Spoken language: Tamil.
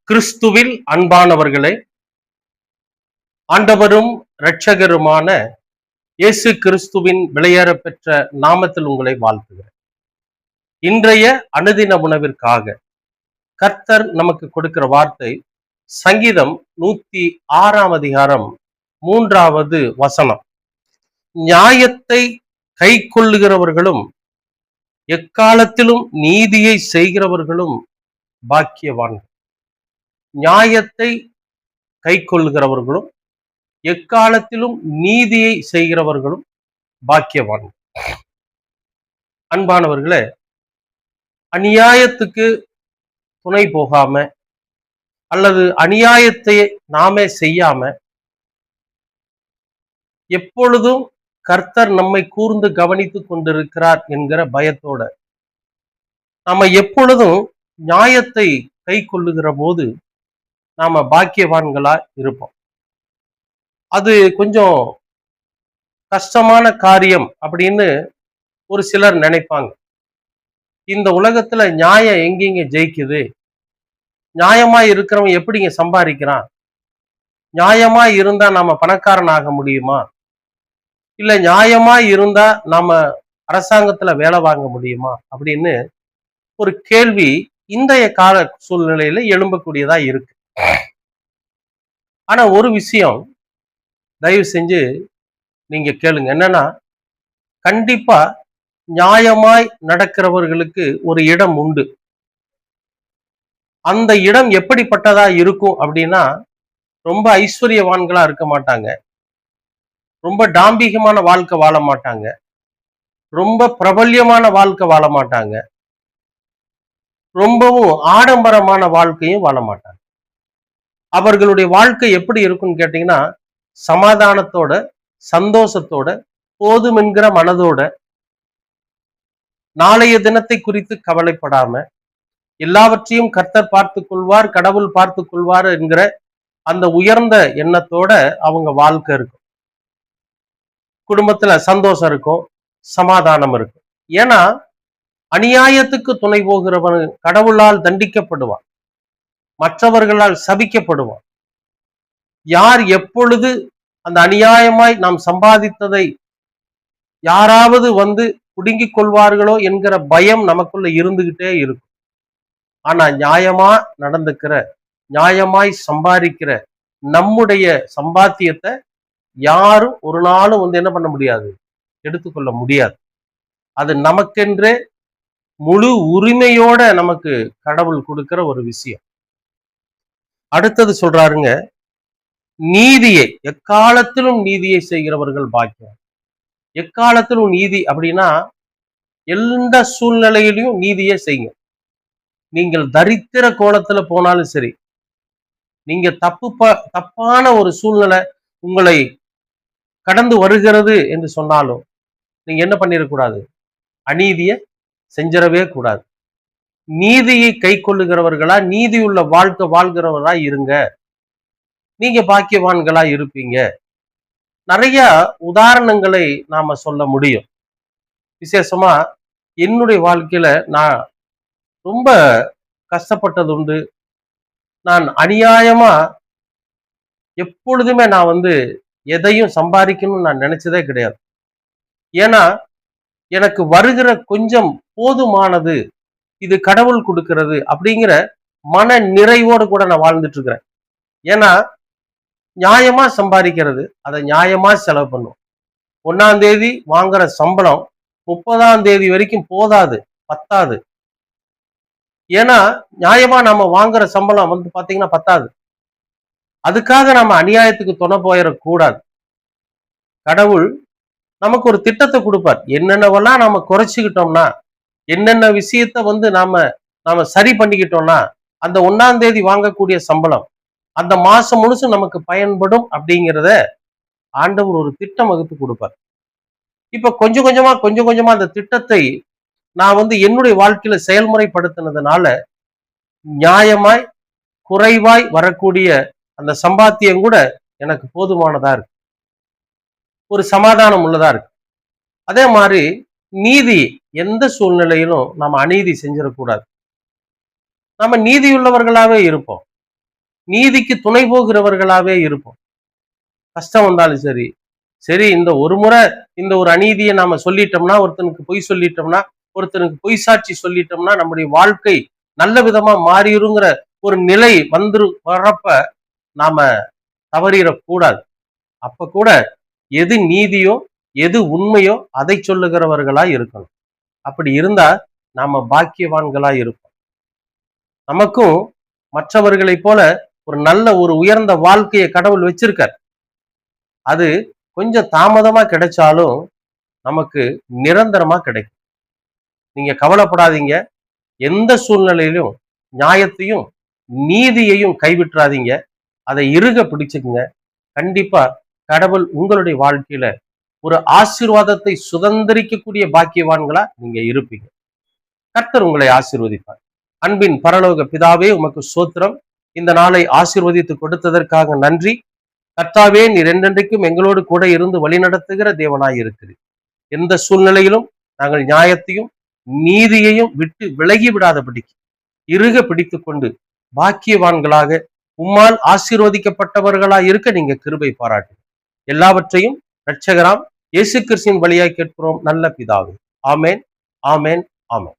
கிறிஸ்துவில் அன்பானவர்களே, ஆண்டவரும் இரட்சகருமான இயேசு கிறிஸ்துவின் விலையேற பெற்ற நாமத்தில் உங்களை வாழ்த்துகிறேன். இன்றைய அனுதின உணவிற்காக கர்த்தர் நமக்கு கொடுக்கிற வார்த்தை சங்கீதம் 106 அதிகாரம் 3வது வசனம். நியாயத்தை கை கொள்ளுகிறவர்களும் எக்காலத்திலும் நீதியை செய்கிறவர்களும் பாக்கியவான்கள். நியாயத்தை கை கொள்ளுகிறவர்களும் எக்காலத்திலும் நீதியை செய்கிறவர்களும் பாக்கியவான்கள். அன்பானவர்களே, அநியாயத்துக்கு துணை போகாம அல்லது அநியாயத்தை நாமே செய்யாம எப்பொழுதும் கர்த்தர் நம்மை கூர்ந்து கவனித்துக் கொண்டிருக்கிறார் என்கிற பயத்தோட நம்ம எப்பொழுதும் நியாயத்தை கை கொள்ளுகிற போது நாம பாக்கியவான்களா இருப்போம். அது கொஞ்சம் கஷ்டமான காரியம் அப்படின்னு ஒரு சிலர் நினைப்பாங்க. இந்த உலகத்துல நியாயம் எங்கெங்க ஜெயிக்குது? நியாயமா இருக்கிறவன் எப்படிங்க சம்பாதிக்கிறான்? நியாயமா இருந்தா நாம பணக்காரன் ஆக முடியுமா? இல்ல நியாயமா இருந்தா நாம அரசாங்கத்துல வேலை வாங்க முடியுமா அப்படின்னு ஒரு கேள்வி இன்றைய கால சூழ்நிலையில எழும்பக்கூடியதா இருக்கு. ஆனா ஒரு விஷயம் தயவு செஞ்சு நீங்க கேளுங்க. என்னன்னா, கண்டிப்பா நியாயமாய் நடக்கிறவர்களுக்கு ஒரு இடம் உண்டு. அந்த இடம் எப்படிப்பட்டதா இருக்கும் அப்படின்னா, ரொம்ப ஐஸ்வர்யவான்களா இருக்க மாட்டாங்க, ரொம்ப டாம்பிகமான வாழ்க்கை வாழ மாட்டாங்க, ரொம்ப பிரபல்யமான வாழ்க்கை வாழ மாட்டாங்க, ரொம்பவும் ஆடம்பரமான வாழ்க்கையும் வாழ மாட்டாங்க. அவர்களுடைய வாழ்க்கை எப்படி இருக்கும்னு கேட்டீங்கன்னா, சமாதானத்தோட, சந்தோஷத்தோட, போதும் என்கிற மனதோட, நாளைய தினத்தை குறித்து கவலைப்படாம, எல்லாவற்றையும் கர்த்தர் பார்த்துக் கொள்வார், கடவுள் பார்த்துக் கொள்வார் என்கிற அந்த உயர்ந்த எண்ணத்தோட அவங்க வாழ்க்கை இருக்கும். குடும்பத்துல சந்தோஷம் இருக்கும், சமாதானம் இருக்கும். ஏன்னா அநியாயத்துக்கு துணை போகிறவன் கடவுளால் தண்டிக்கப்படுவான், மற்றவர்களால் சபிக்கப்படுவான். யார் எப்பொழுது அந்த அநியாயமாய் நாம் சம்பாதித்ததை யாராவது வந்து குடுங்கிக் கொள்வார்களோ என்கிற பயம் நமக்குள்ள இருந்துகிட்டே இருக்கும். ஆனா நியாயமா நடந்துக்கிற, நியாயமாய் சம்பாதிக்கிற நம்முடைய சம்பாத்தியத்தை யாரும் ஒரு நாளும் வந்து என்ன பண்ண முடியாது, எடுத்துக்கொள்ள முடியாது. அது நமக்கென்றே முழு உரிமையோட நமக்கு கடவுள் கொடுக்கிற ஒரு விஷயம். அடுத்தது சொல்றாருங்க, நீதியை எக்காலத்திலும் நீதியை செய்கிறவர்கள் பாக்கியம். எக்காலத்திலும் நீதி அப்படின்னா எந்த சூழ்நிலையிலையும் நீதியை செய்யுங்க. நீங்கள் தரித்திர கோலத்துல போனாலும் சரி, நீங்க தப்பான ஒரு சூழ்நிலை உங்களை கடந்து வருகிறது என்று சொன்னாலும் நீங்க என்ன பண்ணிடக்கூடாது, அநீதியை செஞ்சிடவே கூடாது. நீதியை கை கொள்ளுகிறவர்களா, நீதியுள்ள வாழ்க்கை வாழ்கிறவர்களா இருங்க, நீங்க பாக்கியவான்களா இருப்பீங்க. நிறைய உதாரணங்களை நாம சொல்ல முடியும். விசேஷமா என்னுடைய வாழ்க்கையில நான் ரொம்ப கஷ்டப்பட்டது உண்டு. நான் அநியாயமா எப்பொழுதுமே நான் வந்து எதையும் சம்பாதிக்கணும்னு நான் நினைச்சதே கிடையாது. ஏன்னா எனக்கு வருகிற கொஞ்சம் போதுமானது, இது கடவுள் கொடுக்கிறது அப்படிங்கிற மன நிறைவோடு கூட நான் வாழ்ந்துட்டு இருக்கிறேன். ஏன்னா நியாயமா சம்பாதிக்கிறது, அதை நியாயமா செலவு பண்ணும். 1ஆம் தேதி வாங்குற சம்பளம் 30ஆம் தேதி வரைக்கும் போதாது, பத்தாது. ஏன்னா நியாயமா நம்ம வாங்குற சம்பளம் வந்து பாத்தீங்கன்னா பத்தாது. அதுக்காக நம்ம அநியாயத்துக்கு துணை போயிடக்கூடாது. கடவுள் நமக்கு ஒரு திட்டத்தை கொடுப்பார். என்னென்னவெல்லாம் நாம குறைச்சிக்கிட்டோம்னா, என்னென்ன விஷயத்த வந்து நாம சரி பண்ணிக்கிட்டோம்னா, அந்த 1ஆம் தேதி வாங்கக்கூடிய சம்பளம் அந்த மாசம் முழுசும் நமக்கு பயன்படும் அப்படிங்கிறத ஆண்டவர் ஒரு திட்டம் வகுத்து கொடுப்பார். இப்ப கொஞ்சம் கொஞ்சமா அந்த திட்டத்தை நான் வந்து என்னுடைய வாழ்க்கையில செயல்முறைப்படுத்தினதுனால நியாயமாய் குறைவாய் வரக்கூடிய அந்த சம்பாத்தியம் கூட எனக்கு போதுமானதா இருக்கு, ஒரு சமாதானம் உள்ளதா இருக்கு. அதே மாதிரி நீதி, எந்த சூழ்நிலையிலும் நாம அநீதி செஞ்சிடக்கூடாது. நம்ம நீதியுள்ளவர்களாவே இருப்போம். நீதிக்கு துணை போகிறவர்களாவே இருப்போம். கஷ்டம் வந்தாலும் சரி, சரி இந்த ஒரு முறை இந்த ஒரு அநீதியை நாம சொல்லிட்டோம்னா, ஒருத்தனுக்கு பொய் சொல்லிட்டோம்னா, ஒருத்தனுக்கு பொய் சாட்சி சொல்லிட்டோம்னா நம்முடைய வாழ்க்கை நல்ல விதமா மாறிடுங்கிற ஒரு நிலை வரப்ப நாம தவறிடக்கூடாது. அப்ப கூட எது நீதியோ எது உண்மையோ அதை சொல்லுகிறவர்களா இருக்கணும். அப்படி இருந்தா நாம பாக்கியவான்களா இருப்போம். நமக்கும் மற்றவர்களைப் போல ஒரு நல்ல ஒரு உயர்ந்த வாழ்க்கையை கடவுள் வச்சிருக்கார். அது கொஞ்சம் தாமதமா கிடைச்சாலும் நமக்கு நிரந்தரமா கிடைக்கும். நீங்க கவலைப்படாதீங்க. எந்த சூழ்நிலையிலும் நியாயத்தையும் நீதியையும் கைவிட்டுறாதீங்க. அதை இறுக பிடிச்சுக்குங்க. கண்டிப்பா கடவுள் உங்களுடைய வாழ்க்கையில ஒரு ஆசீர்வாதத்தை சுதந்திரிக்கக்கூடிய பாக்கியவான்களா நீங்க இருப்பீங்க. கர்த்தர் உங்களை ஆசீர்வதிப்பார். அன்பின் பரலோக பிதாவே, உமக்கு ஸ்தோத்திரம். இந்த நாளை ஆசீர்வதித்து கொடுத்ததற்காக நன்றி. கர்த்தாவே, நீர் என்றென்றைக்கும் எங்களோடு கூட இருந்து வழிநடத்துகிற தேவனாய் இருக்கிறீர். எந்த சூழ்நிலையிலும் நாங்கள் நியாயத்தையும் நீதியையும் விட்டு விலகி விடாதபடிக்கு இறுக பிடித்துக் கொண்டு பாக்கியவான்களாக உம்மால் ஆசீர்வதிக்கப்பட்டவர்களாய் இருக்க நீங்க கிருபை பாராட்டு. எல்லாவற்றையும் இரட்சகராம் இயேசு கிறிஸ்துவின் வழியாய் கேட்கிறோம் நல்ல பிதாவே. ஆமேன், ஆமேன், ஆமேன்.